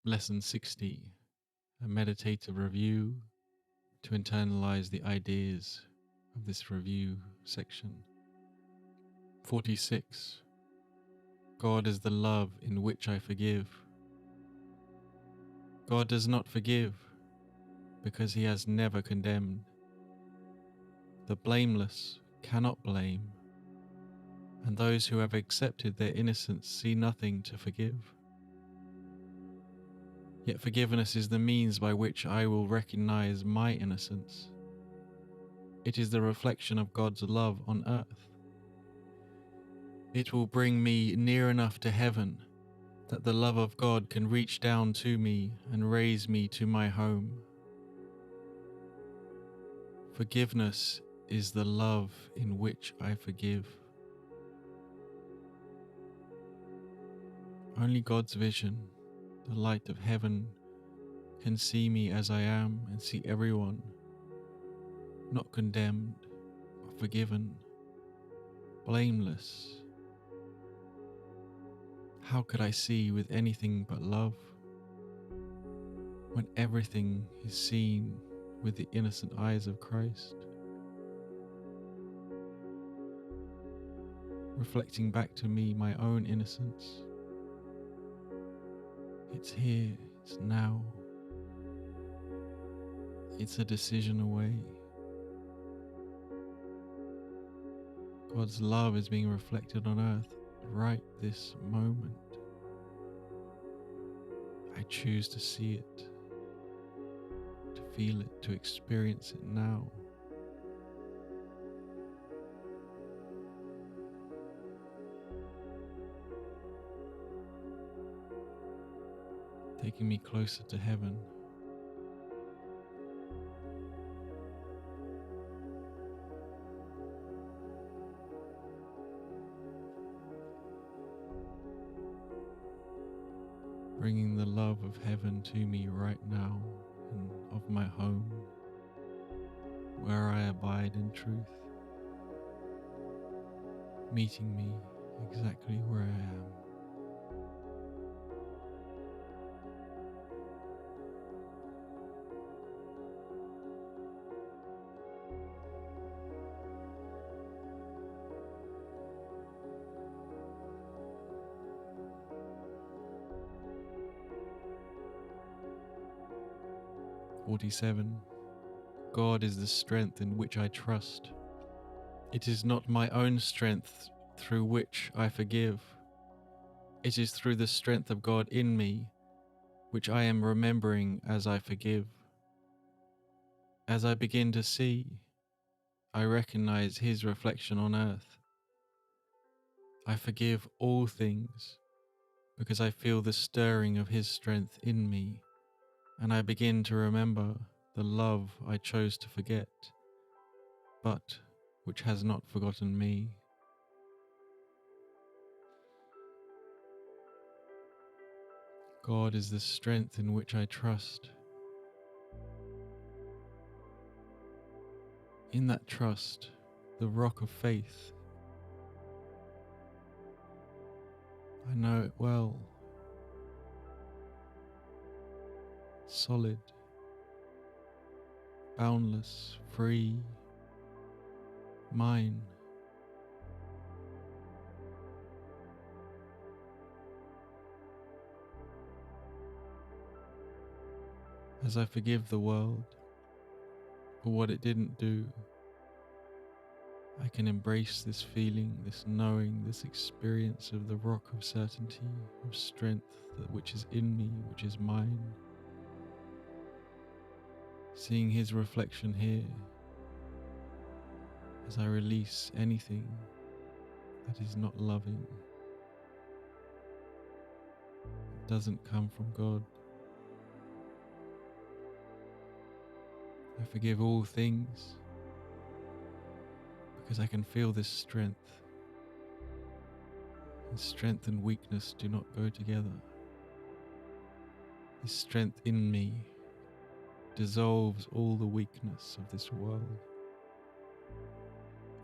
Lesson 60, a meditative review to internalize the ideas of this review section. 46. God is the love in which I forgive. God does not forgive because he has never condemned. The blameless cannot blame, and those who have accepted their innocence see nothing to forgive. Yet forgiveness is the means by which I will recognize my innocence. It is the reflection of God's love on earth. It will bring me near enough to heaven that the love of God can reach down to me and raise me to my home. Forgiveness is the love in which I forgive. Only God's vision, the light of heaven, can see me as I am and see everyone, not condemned, but forgiven, blameless. How could I see with anything but love, when everything is seen with the innocent eyes of Christ? Reflecting back to me my own innocence. It's here, it's now. It's a decision away. God's love is being reflected on earth right this moment. I choose to see it, to feel it, to experience it now. Taking me closer to heaven. Bringing the love of heaven to me right now and of my home, where I abide in truth, meeting me exactly where I am. "47. God is the strength in which I trust. It is not my own strength through which I forgive. It is through the strength of God in me, which I am remembering as I forgive. As I begin to see, I recognize his reflection on earth. I forgive all things because I feel the stirring of his strength in me, and I begin to remember the love I chose to forget, but which has not forgotten me. God is the strength in which I trust. In that trust, the rock of faith, I know it well, solid, boundless, free, mine. As I forgive the world for what it didn't do, I can embrace this feeling, this knowing, this experience of the rock of certainty, of strength which is in me, which is mine. Seeing his reflection here, as I release anything that is not loving, it doesn't come from God. I forgive all things because I can feel this strength. And strength and weakness do not go together. This strength in me dissolves all the weakness of this world,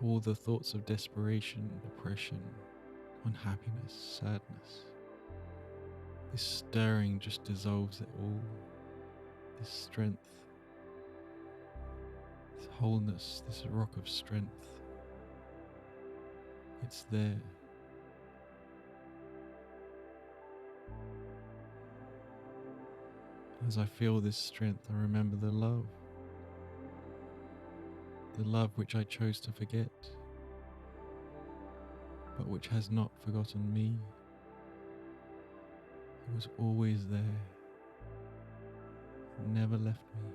all the thoughts of desperation, depression, unhappiness, sadness. This stirring just dissolves it all. This strength, this wholeness, this rock of strength. It's there. As I feel this strength, I remember the love which I chose to forget, but which has not forgotten me. It was always there, never left me.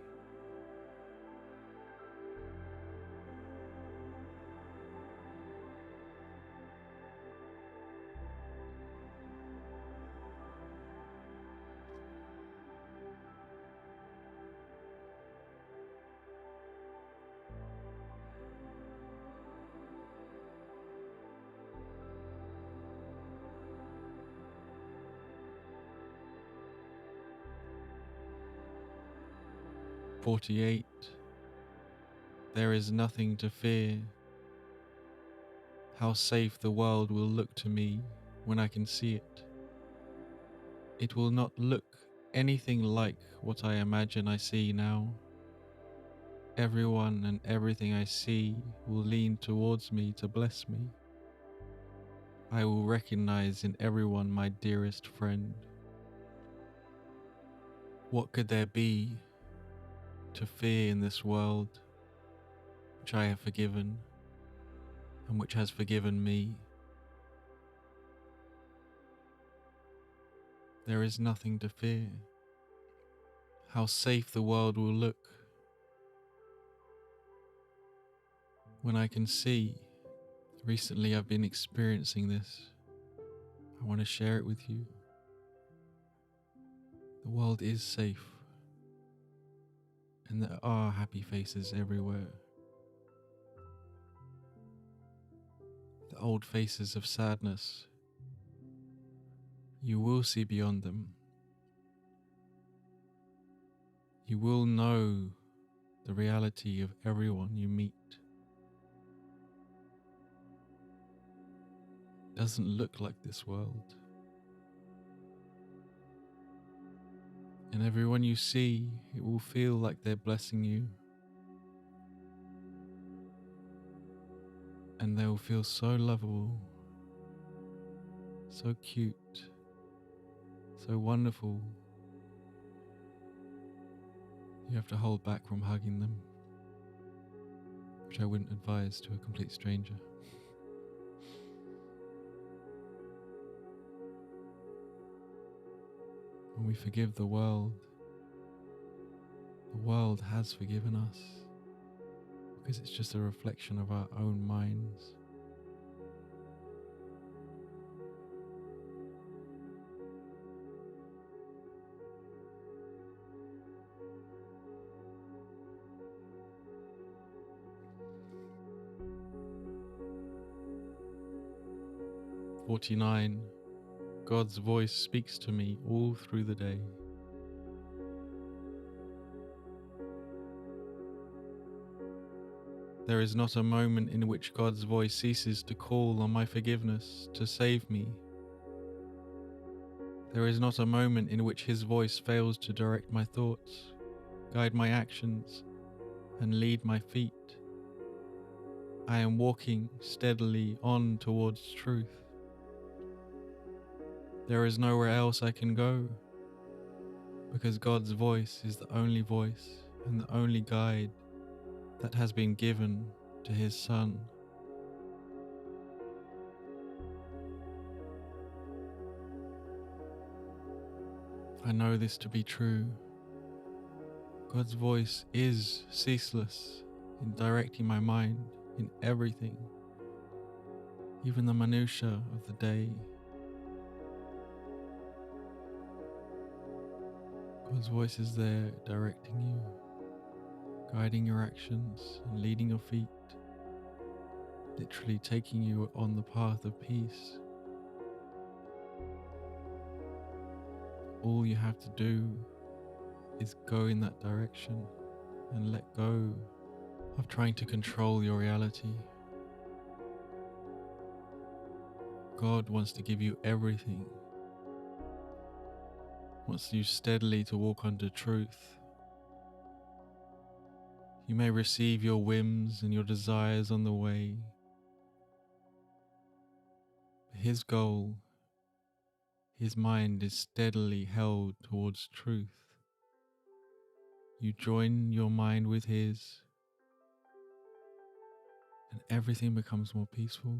"48. There is nothing to fear. How safe the world will look to me when I can see it. It will not look anything like what I imagine I see now. Everyone and everything I see will lean towards me to bless me. I will recognize in everyone my dearest friend. What could there be to fear in this world which I have forgiven and which has forgiven me? There is nothing to fear. How safe the world will look when I can see. Recently I've been experiencing this. I want to share it with you. The world is safe, and there are happy faces everywhere. The old faces of sadness, you will see beyond them. You will know the reality of everyone you meet. It doesn't look like this world. And everyone you see, it will feel like they're blessing you. And they will feel so lovable, so cute, so wonderful. You have to hold back from hugging them, which I wouldn't advise to a complete stranger. When we forgive the world has forgiven us, because it's just a reflection of our own minds. "49. God's voice speaks to me all through the day. There is not a moment in which God's voice ceases to call on my forgiveness to save me. There is not a moment in which His voice fails to direct my thoughts, guide my actions, and lead my feet. I am walking steadily on towards truth. There is nowhere else I can go, because God's voice is the only voice and the only guide that has been given to His Son. I know this to be true. God's voice is ceaseless in directing my mind in everything, even the minutiae of the day. God's voice is there directing you, guiding your actions and leading your feet, literally taking you on the path of peace. All you have to do is go in that direction and let go of trying to control your reality. God wants to give you everything. wants you steadily to walk unto truth. You may receive your whims and your desires on the way. His goal, his mind is steadily held towards truth. You join your mind with his, and everything becomes more peaceful.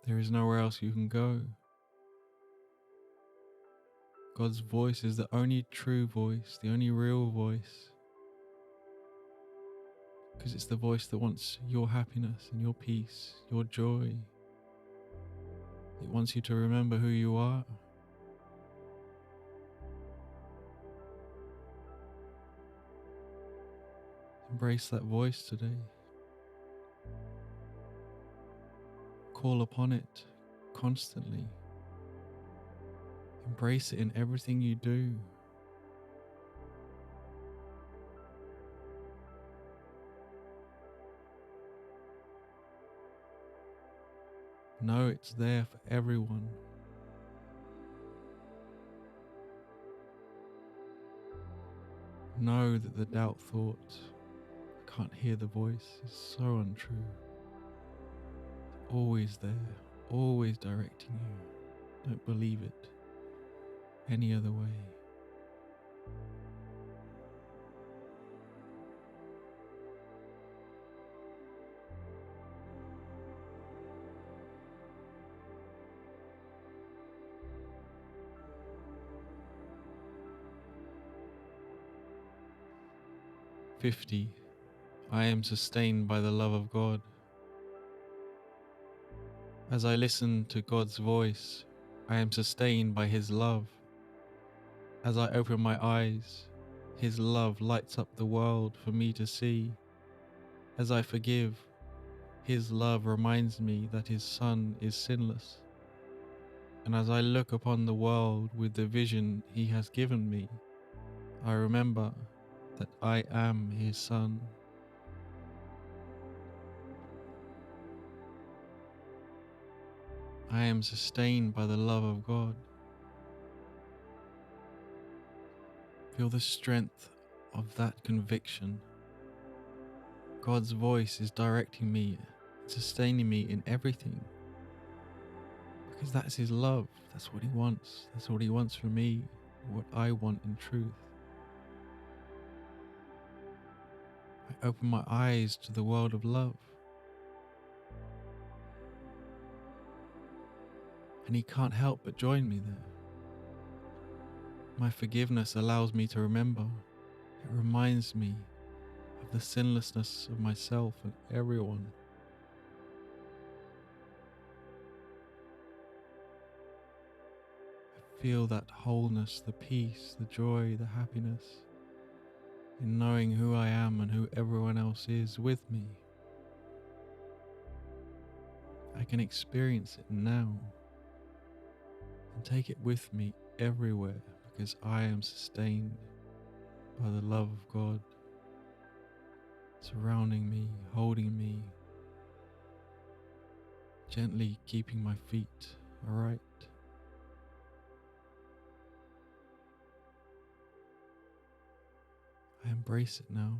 There is nowhere else you can go. God's voice is the only true voice, the only real voice, because it's the voice that wants your happiness and your peace, your joy. It wants you to remember who you are. Embrace that voice today. Call upon it constantly. Embrace it in everything you do. Know it's there for everyone. Know that the doubt thought, I can't hear the voice, is so untrue. It's always there, always directing you. Don't believe it any other way. I am sustained by the love of God. As I listen to God's voice, I am sustained by his love. As I open my eyes, his love lights up the world for me to see. As I forgive, his love reminds me that his Son is sinless. And as I look upon the world with the vision he has given me, I remember that I am his Son. I am sustained by the love of God. Feel the strength of that conviction. God's voice is directing me, sustaining me in everything. Because that's his love. That's what he wants. That's what he wants from me. What I want in truth. I open my eyes to the world of love. And he can't help but join me there. My forgiveness allows me to remember. It reminds me of the sinlessness of myself and everyone. I feel that wholeness, the peace, the joy, the happiness in knowing who I am and who everyone else is with me. I can experience it now and take it with me everywhere because I am sustained by the love of God surrounding me, holding me, gently keeping my feet aright. I embrace it now.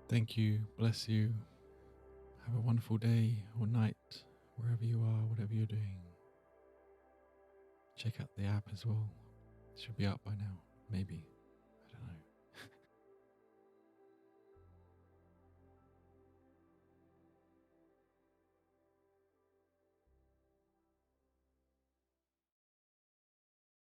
Thank you, bless you. Have a wonderful day or night, wherever you are, whatever you're doing. Check out the app as well. It should be out by now, maybe.